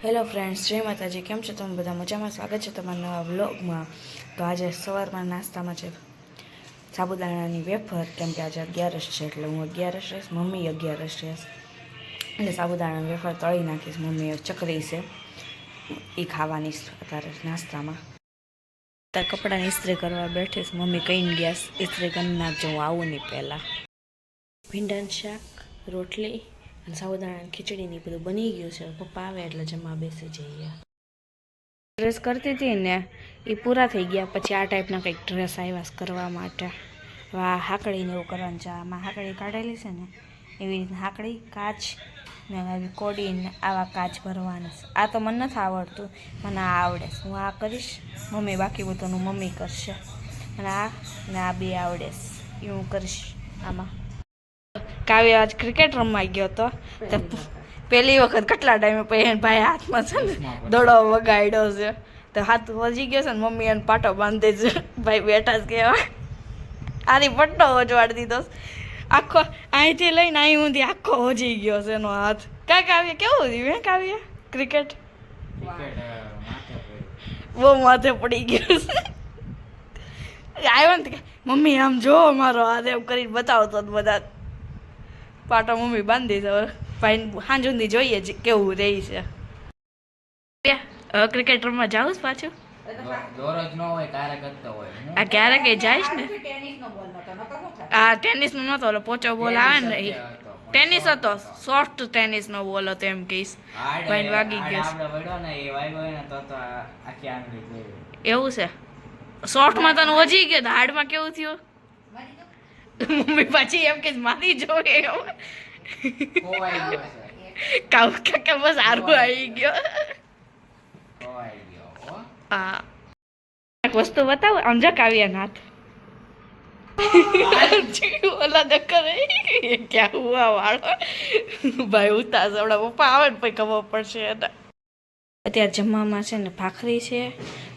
Hello friends, જય માતાજી. કેમ છો તમે બધા? મજામાં? સ્વાગત છે તમારા નવા વ્લોગમાં. તો આજે સવારમાં નાસ્તામાં છે સાબુદાણાની વેફર, કેમ કે આજે 11 છે એટલે હું 11 રહીશ, મમ્મી 11 રહેશે એટલે સાબુદાણાની વેફર તળી નાખીશ. મમ્મીએ ચકરી છે એ ખાવાની અત્યારે નાસ્તામાં. અત્યારે કપડાની ઇસ્ત્રી કરવા બેઠીશ. મમ્મી કહીને ગેસ ઇસ્ત્રી કરી નાખજો, હું આવું નહીં પહેલાં. ભીંડાનું શાક, રોટલી અને સાબુદાણાની ખીચડીની બધું બની ગયું છે. પપ્પા આવે એટલે જમવા બેસી જઈએ. ડ્રેસ કરતી હતી ને એ પૂરા થઈ ગયા, પછી આ ટાઈપના કંઈક ડ્રેસ આવ્યા કરવા માટે. આ હાકડીને એવું કરવાનું છે. આમાં હાકડી કાઢેલી છે ને એવી રીતના હાકડી, કાચ ને આવી કોડીને આવા કાચ ભરવાના. આ તો મને નથી આવડતું, મને આ આવડે. હું આ કરીશ, મમ્મી બાકી બધાનું મમ્મી કરશે. અને આ બે આવડે એ હું કરીશ. આમાં કાવ્ય આજ ક્રિકેટ રમવા ગયો હતો. પહેલી વખત કેટલા ટાઈમે પછી ભાઈ હાથમાં છે ને દડો વગાડ્યો છે, તો હાથ વજી ગયો છે ને મમ્મી એને પાટો બાંધી છે. ભાઈ બેઠા જ કેવા આની પટ્ટો વજવાડી દીધો આખો, અહીંથી લઈને અહીં ઊંધી આખો વજી ગયો છે એનો હાથ. કાંઈ કાવ્ય કેવું થયું હે કાવ્ય? ક્રિકેટ બહુ માથે પડી ગયું છે. આવ્યો ને કે મમ્મી આમ જો મારો હાથ, એમ કરીને બતાવતો બધા. પાટો મમ્મી બાંધી દે. ભાઈ સાંજ સુધી જોઈએ કેવું રહી છે. ક્રિકેટ રમવા જાઉં જ પાછું. આ ક્યારેક જઈશ ને. આ ટેનિસ નો નતો, ઓલો પોચો બોલ આવે ને એ ટેનિસ હતો. સોફ્ટ ટેનિસ નો બોલ હતો એમ કહીશ. ભાઈ વાગી ગયો. એવું છે? સોફ્ટમાં તને વજી ગયો, હાર્ડમાં કેવું થયું? મમ્મી પાછી એમ કે મારી જોડે કાકા બસ સારું આવી ગયો. હા, એક વસ્તુ બતાવો. આમ જો કાવ્યા નાથ અલગ કરે ક્યાં હુઆ વાળો. ભાઈ ઉતાર હમણાં પપ્પા આવે ને પછી ખબર પડશે. અત્યારે જમવામાં છે ને ભાખરી છે,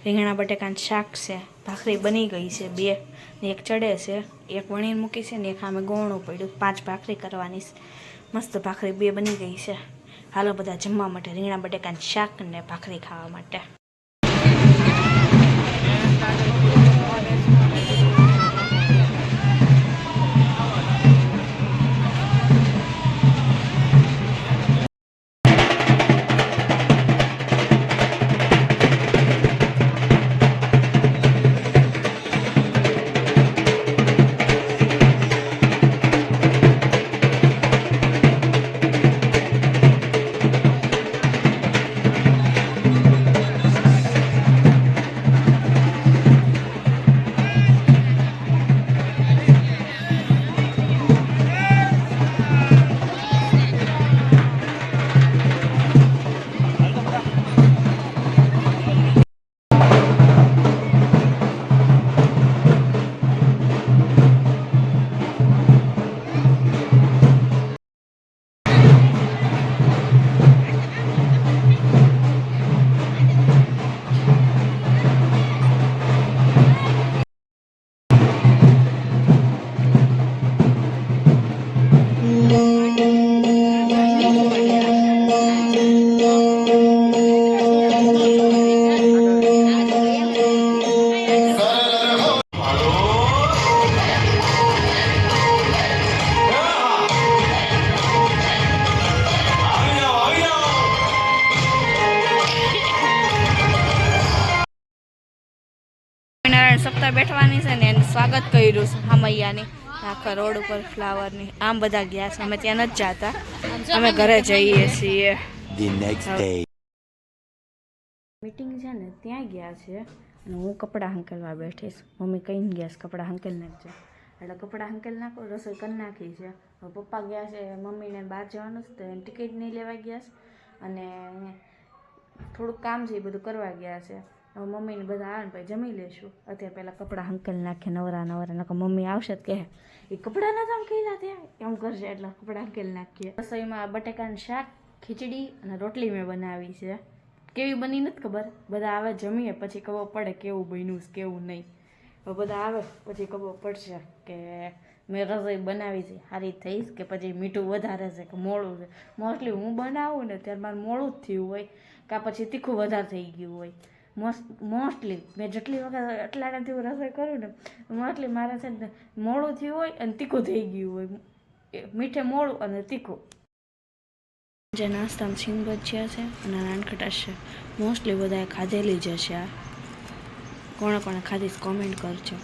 રીંગણા બટેકાનું શાક છે, ભાખરી બની ગઈ છે 2 ને એક ચડે છે, એક વણીને મૂકી છે ને એક આમે ગોળનું પડ્યું. 5 ભાખરી કરવાની. મસ્ત ભાખરી 2 બની ગઈ છે. હાલો બધા જમવા માટે, રીંગણા બટેકાનું શાક ને ભાખરી ખાવા માટે. સપ્તાહ બેઠવાની છે ને એનું સ્વાગત કર્યું છે હામૈયાની. આખા રોડ ઉપર ફ્લાવરની આમ બધા ગયા છે. અમે ત્યાં નથી જતા, અમે ઘરે જઈએ છીએ. મીટિંગ છે ને ત્યાં ગયા છે અને હું કપડાં હંકેલવા બેઠીશ. મમ્મી કહીને ગયા છે કપડાં હંકેલ નાખજો, એટલે કપડાં હંકેલ નાખો. રસોઈ કરી નાખી છે. હવે પપ્પા ગયા છે મમ્મીને બહાર જવાનું છે તો એને ટિકિટ નહીં લેવા ગયા છે અને થોડુંક કામ છે એ બધું કરવા ગયા છે. હવે મમ્મીને બધા આવે ને પછી જમી લેશું. અત્યારે પહેલાં કપડાં હંકેલ નાખીએ નવરા નકર મમ્મી આવશે તો કહે એ કપડાં નતા હંકેલા ત્યાં, એમ કરશે. એટલે કપડાં હંકેલ નાખીએ. રસોઈમાં બટેકાનું શાક, ખીચડી અને રોટલી મેં બનાવી છે. કેવી બની નથી ખબર, બધા આવે જમીએ પછી ખબર પડે કેવું બન્યું કેવું નહીં. હવે બધા આવે પછી ખબર પડશે કે મેં રસોઈ બનાવી છે સારી થઈશ કે પછી મીઠું વધારે છે કે મોડું છે. મોસ્ટલી હું બનાવું ને ત્યારે મારે મોડું જ થયું હોય કાં પછી તીખું વધારે થઈ ગયું હોય. મોસ્ટલી મેં જેટલી વખત એટલા ટાઈમથી હું રસોઈ કરું ને મોસ્ટલી મારે છે ને મોડું થયું હોય અને તીખું થઈ ગયું હોય, મીઠે મોડું અને તીખું. જે નાસ્તામાં સિંગ ભજીયા છે અને નાનખટાશ છે. મોસ્ટલી બધાએ ખાધેલી જ હશે. આ કોણે કોણે ખાધીશ કોમેન્ટ કરજો.